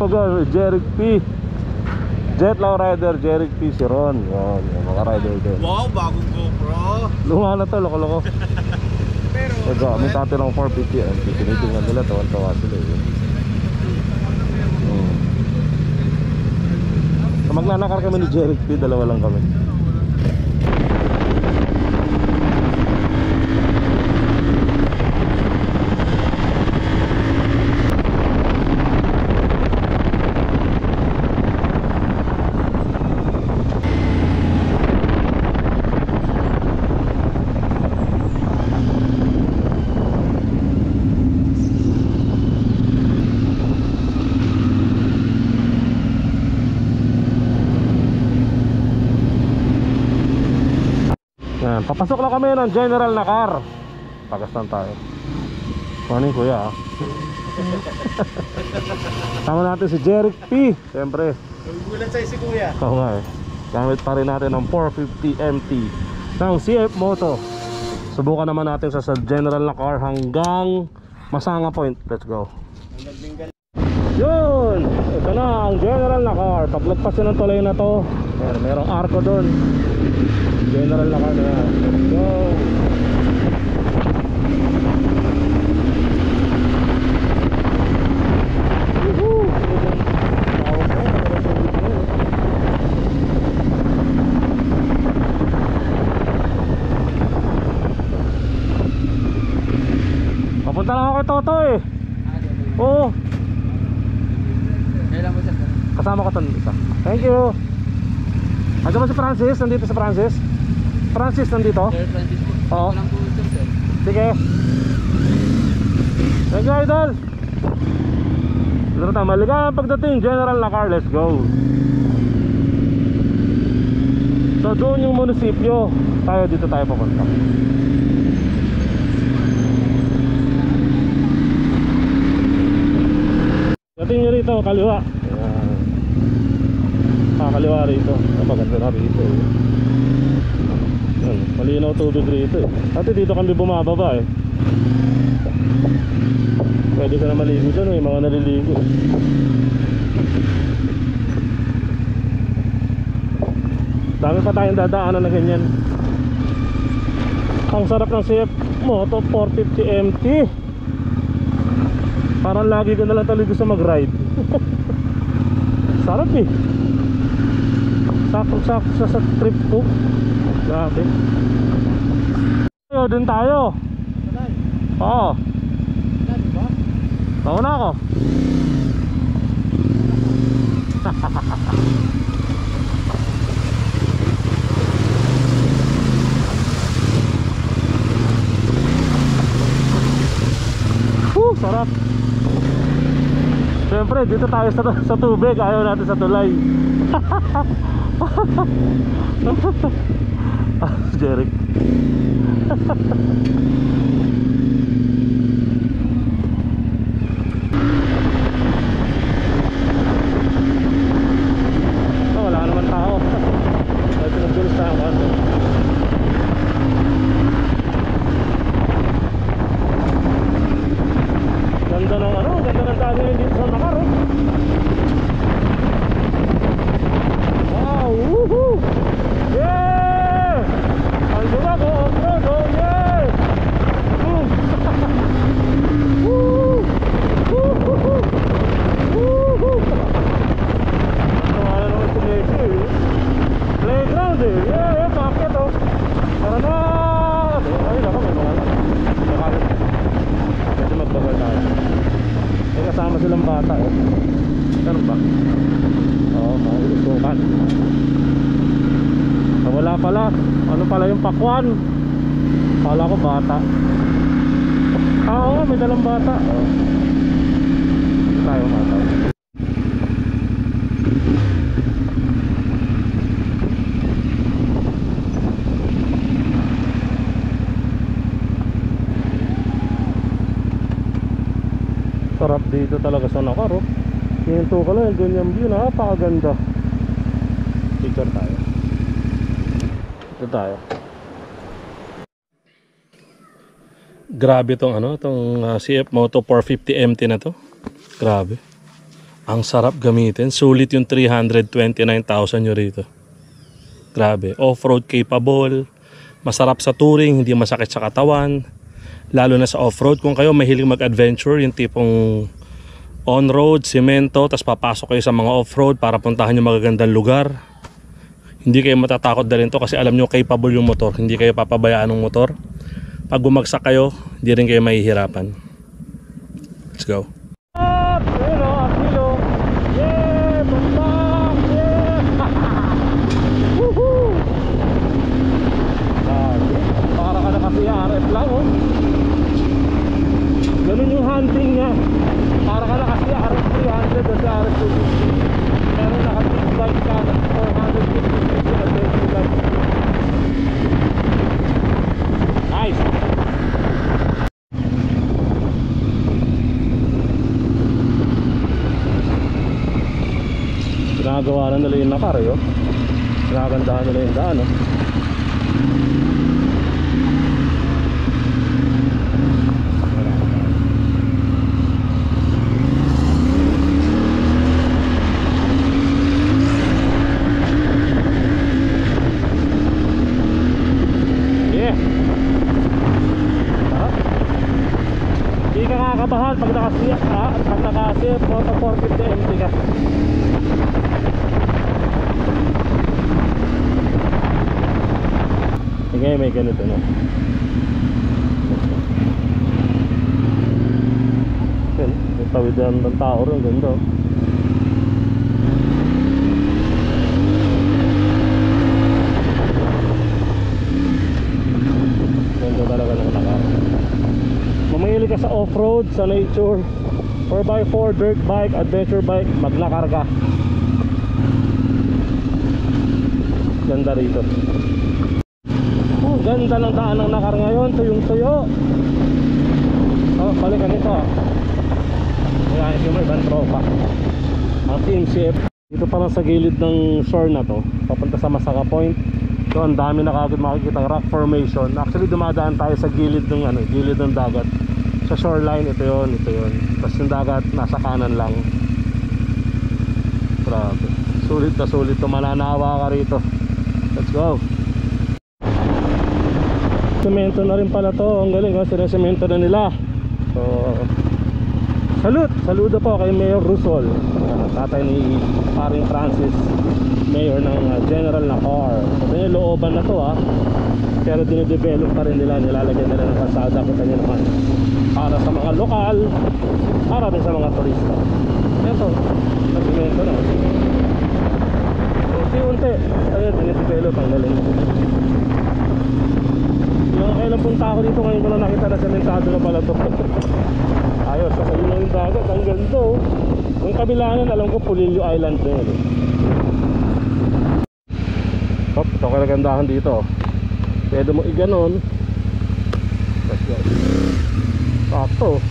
Pag Jeric P, Jet Lowrider, Jeric P, si Ron. Yan, yung mga rider din. Wow, bagong GoPro. Luma na to, loko-loko. Pero May dati ng 450 MT. Tinitingnan nila, tawa-tawa sila eh. So, magnanakar kami ni Jeric P, dalawa lang kami. Yan, papasok lang kami ng general na car. Pagastan tayo. Kunin kuya ah. Tama natin si Jeric P. Siyempre. Nagugulat sa'yo si kuya. Oo nga eh. Gamit pa rin natin ng 450 MT ng CF Moto. Subukan naman natin sa general na car hanggang Masanga Point. Let's go. Yun! Ito na ang general na car. Paglagpasin ng tulay na to, merong arko doon. General na car na. Let's go! Woohoo! Papunta lang ako kay Toto eh. Oo. Kailan mo siya? Kasama ko itong isa. Thank you. Andiyan ba si Francis? Nandito si Francis? Francis nandito? Sir Francis po. Oo. Walang po sir. Sige. Thank you idol. Dito tayo, maligayang pagdating general na car. Let's go. So doon yung munisipyo. Tayo dito tayo papunta. Dating nyo rito, kaliwa. Kaliwa rito. Maganda na rito eh. Yan, malinaw tubig rito eh. Dati dito kami bumababa eh. Pwede ka na maligo dyan eh, mga naliligo. Dami pa tayong dadaanan na ganyan. Ang sarap ng CF Moto 450 MT. Parang lagi ka nalang taligo sa mag-ride. Sarap eh. Sakto-sakto sa trip ko. Grabe. Din tayo. Oo. Nauna ako. Sarap. Siyempre dito tayo sa tubig. Ayaw natin sa tulay. Jeric. Wala naman tao. Ay pinagdulos tayo ka. Ganda ng ano, ganda ng dami dito sa Nakar eh. Wow, woohoo! Yeah! Ando na ko, off-road, oh yeah! Woo! Woo! Woo! Woo! Nawala naman si Messi eh. Playground eh, yeah, bakit oh. Tara na! Ay, naka, may mga nakalit. Kasi magbagal tayo. May kasama silang bata eh. Ganun ba? Oo, mga ulusukan. Wala pala. Ano pala yung pakwan? Kala ko bata. Oo, may dalang bata. Tayo bata. Sarap dito talaga sa Nakar oh. Hinto ko lang yung ganyan view, napakaganda. Picture tayo. Ito tayo. Grabe tong ano, tong CF Moto 450 MT na to. Grabe. Ang sarap gamitin. Sulit yung 329,000 nyo rito. Grabe. Off-road capable. Masarap sa touring. Hindi masakit sa katawan. Lalo na sa off-road. Kung kayo mahilig mag-adventure, yung tipong on-road, semento, tapos papasok kayo sa mga off-road para puntahan yung magagandang lugar. Hindi kayo matatakot dalhin to kasi alam nyo capable yung motor. Hindi kayo papabayaan ng motor. Pag bumagsak kayo, hindi rin kayo mahihirapan. Let's go. Para ka na kasi RF lang, oh. Ganun yung hunting niya. Para ka na kasi RF 300 o sa RF 250. Pero naka-big bike ka na 450 adventure bike. Nice. Ginagawa na nila yung nakar, oh. Ginagandahan nila yung daan, oh. Kakabahan pag nakasiyak ka at pag nakasip moto 450 empty ka. Ngayon may ganito, no? Yan, may tawidan ng tao rin, ganda. Ganda talaga ng nakar. Mamili ka sa off-road, sa nature, 4x4, dirt bike, adventure bike, maglakar ka. Ganda rito. Oh, ganda ng daan ng nakar ngayon, tuyong-tuyo. Oh, balikan ito. Ayan, yung may ibang tropa. Ang team ship. Dito pa lang sa gilid ng shore na to, papunta sa Masaka Point. So, ang dami na kagad makikita rock formation. Actually, dumadaan tayo sa gilid ng gilid ng dagat. Sa shoreline, ito yon. Tapos yung dagat nasa kanan lang. Grabe. Sulit na sulit. Mananawa ka rito. Let's go. Semento na rin pala to. Ang galing, oh. Sinesemento na nila. So, saludo po kay Mayor Rusol, tatay ni paring Francis, mayor ng General Nakar. Ito yung looban na to, pero dinidevelop pa rin nila. Nilalagyan nila ng kalsada, kita nyo naman, para sa mga lokal, para rin sa mga turista. Ito, nagsimento na. Unti-unti, ayun, dinidevelop. Ang galing. Yung kailan punta ako dito, ngayon ko na nakita na sementado na pala to. Ayos, sa yun yung dagat, ang ganda, oh. Yung kabilangan, alam ko Pulilio Island na yun, eh. Hop, ito kalagandahan dito. Pwede mo iganon. Let's go. Sakto.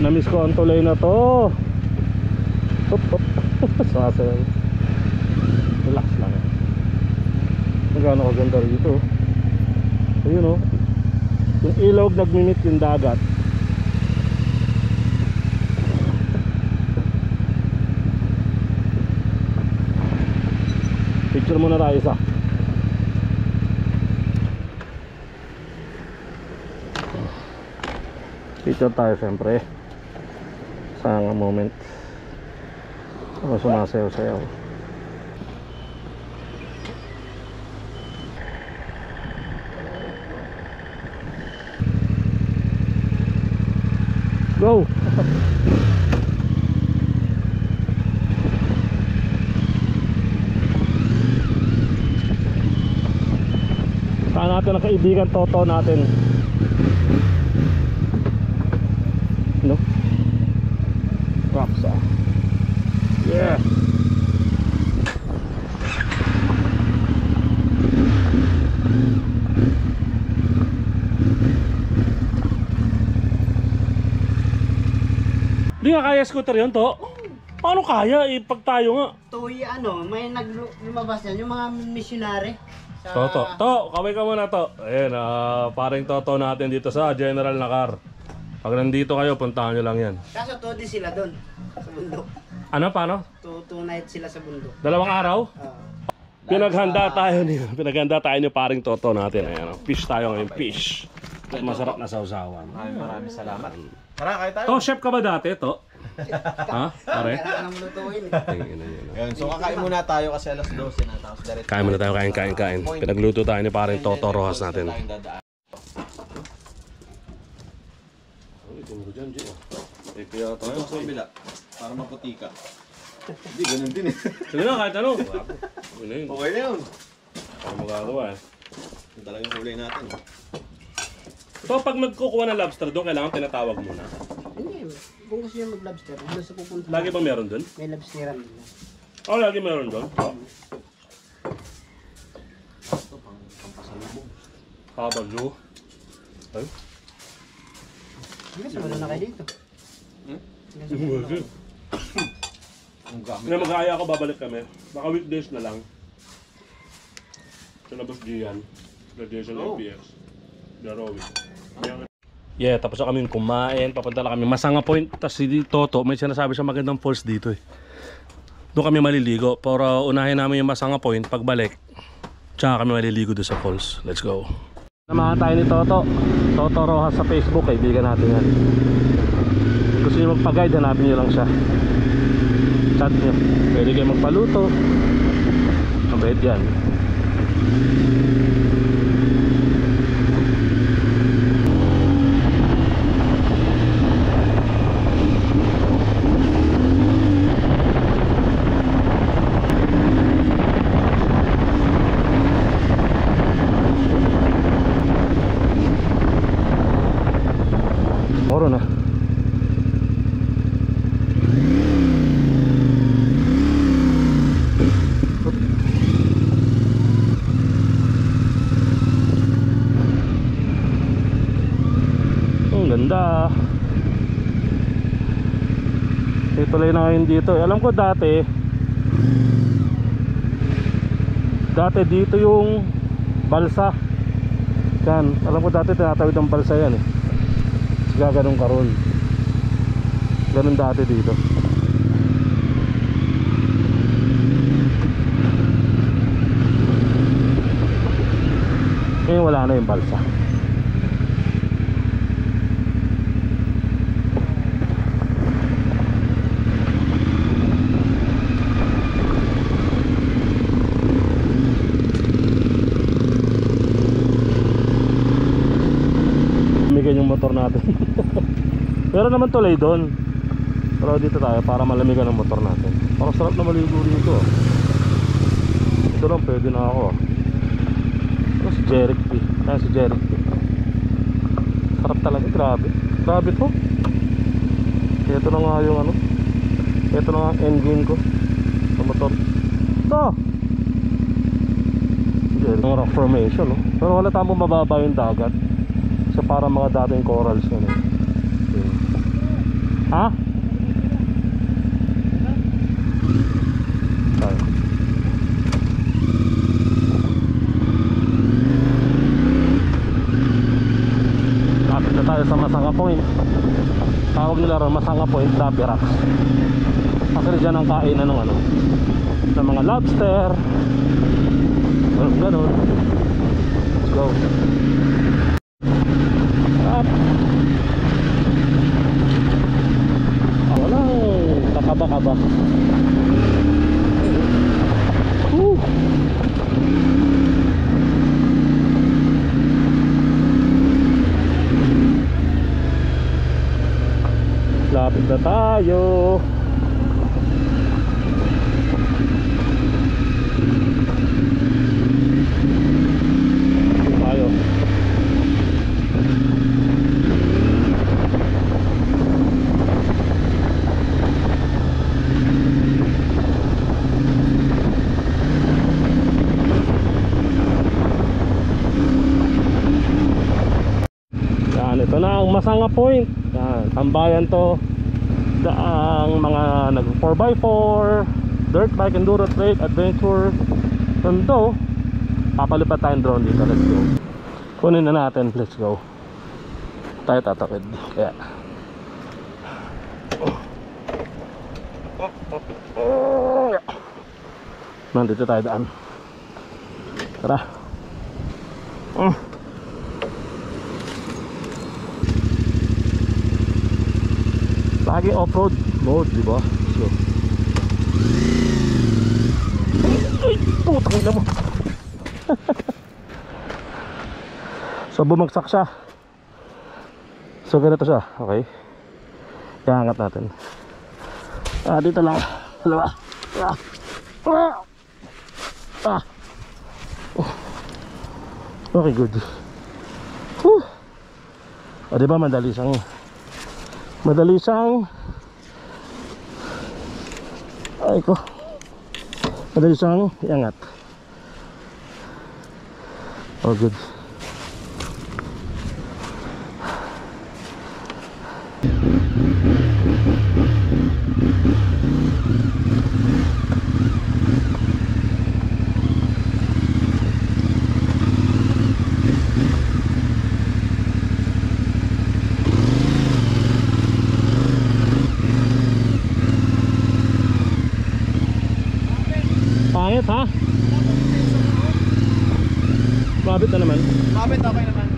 Namiss ko ang tulay na to. Hop, hop. Sasayang. Relax lang. Magkano ko ganda rito. Ayun, oh. Yung ilog nagmimit yung dagat. Picture muna tayo isa. Picture tayo siyempre. Sayang ang moment. Ako sumasayaw-sayaw. Go! Saan natin ang kaibigan Toto natin? No? Rocks, yeah! Hindi nga kaya scooter yun, to? Paano kaya? Pag tayo nga. Tuy ano, may lumabas yan, yung mga missionary. Sa... To, kaway ka muna to. Ayan, paring Toto natin dito sa General Nakar. Pag nandito kayo, puntahan nyo lang yan. Kaso tudi sila doon, sa bundok. Ano, paano? Two night sila sa bundok. 2 araw? Pinaghanda tayo ni paring Toto natin. Ayan, fish tayo ngayon, fish. Masarap na sausawan. Maraming salamat. Tara, kain tayo. To, chef ka ba dati, to? Ha? Pare? Kailangan ng lutuin. Ayun, so kakain muna tayo kasi alas 12 na. Tapos direct. Kain muna tayo, kain. Pinagluto tayo ni paring Toto Rojas natin. Kaya tayo Ito sa kabila, para maputi ka. Hindi, ganun din eh. sige na, kahit ano. Okay Okay na yun. Ano magagawa eh. Yung talagang huli natin. So pag magkukuha ng lobster doon, kailangan tinatawag muna. Hindi, kung gusto nyo mag-lobster, doon sa pupunta. Lagi ba meron doon? May lobsteran nila. Oo, lagi meron doon. Ito, pampasalubong. Kabalo. Ay? Hindi, sumalo na kayo dito. Ang gamit. Kaya mag-aaya ako, babalik kami. Baka weekdays na lang. Sa labas diyan. Graduation ng LPX. Garawin. Yeah, tapos na kami kumain. Papunta lang kami Masanga Point. Tapos si Toto, may sinasabi siya magandang falls dito eh. Doon kami maliligo. Pero unahin namin yung Masanga Point. Pagbalik, tsaka kami maliligo doon sa falls. Let's go. Namahan tayo ni Toto. Toto Rojas sa Facebook. Kaibigan natin yan. Gusto niyo magpa-guide, hanapin niyo lang siya. Chat niyo. Pwede kayo magpaluto. Mabait yan. Oro na. Ang ganda. Ituloy na ngayon dito. Alam ko dati dito yung balsa. Yan. Alam ko dati tinatawid ang balsa yan eh. Gaganong karon. Ganun dati dito. Ngayon wala na yung balsa. Yung motor natin. Pero naman tulay doon. Pero dito tayo para malamigan ang motor natin. Parang sarap na maligo dito. Ito lang pwede na ako. Ito si Jeric P. Si Jeric P. Sarap talaga, grabe. Grabe to. Ito na nga yung ano. Ito na nga ang engine ko sa motor. Ito. Jeric. Ang rock formation, no? Pero wala tamang mababa yung dagat. So para mga dating corals yun eh. Okay. Ha? Tayo. Kapit na tayo sa Masanga Point. Tawag nila ron Masanga Point, Dapi Rocks. Kasi dyan ang kainan ng ano, ng mga lobster. Ganun. Let's go. Walang kakaba-kaba. Lapit na tayo. Tayo. Ito na ang Masanga Point. Yan, tambayan to ang mga nag 4x4, dirt bike, enduro, trail, adventure. Tondo, papalipat tayong drone dito. Let's go. Kunin na natin, let's go. Tayo tatawid. Kaya nandito tayo daan. Tara. Lagi off-road mode, di ba? So, ay, putang ina mo. So bumagsak siya. So ganito siya, okay. Iangat natin. Dito lang. Dalawa. Okay, good. Diba madali siyang madali siyang iangat. Oh, good. Pangit ha? Mabit na naman. Mabit, okay naman.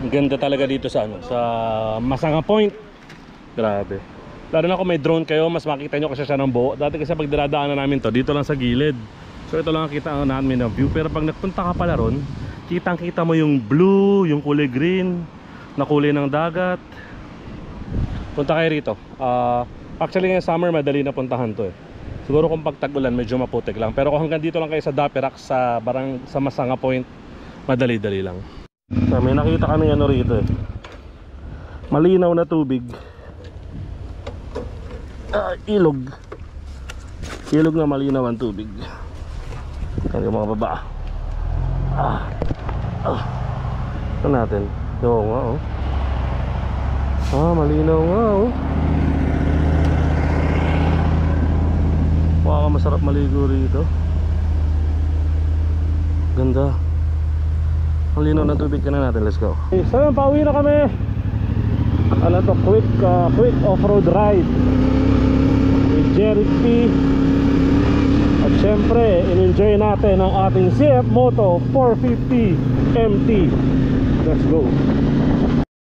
Ang ganda talaga dito sa ano, sa Masanga Point. Grabe. Lalo na kung may drone kayo, mas makita nyo kasi siya ng buo. Dati kasi pag dinadaanan namin to, dito lang sa gilid. So ito lang ang kita namin ng view. Pero pag nagpunta ka pala ron, kitang kita mo yung blue, yung kulay green, na kulay ng dagat. Punta kayo rito. Actually ngayong summer madali na puntahan to eh. Siguro kung pag tag-ulan medyo maputik lang. Pero kung hanggang dito lang kayo sa Dapirac, sa Masanga Point, madali-dali lang. So may nakita kami ano rito eh. Malinaw na tubig. Ilog. Ilog na malinaw ang tubig. Kaya mga baba. Ito natin. Oo nga oh. Malinaw nga oh. Wow, masarap maligo rito. Ganda. Ang linaw ng tubig ka na natin. Let's go. Okay, so yun, pauwi na kami. Ano to? Quick off-road ride with Jerry P. At syempre, in-enjoy natin ang ating CF Moto 450 MT. Let's go.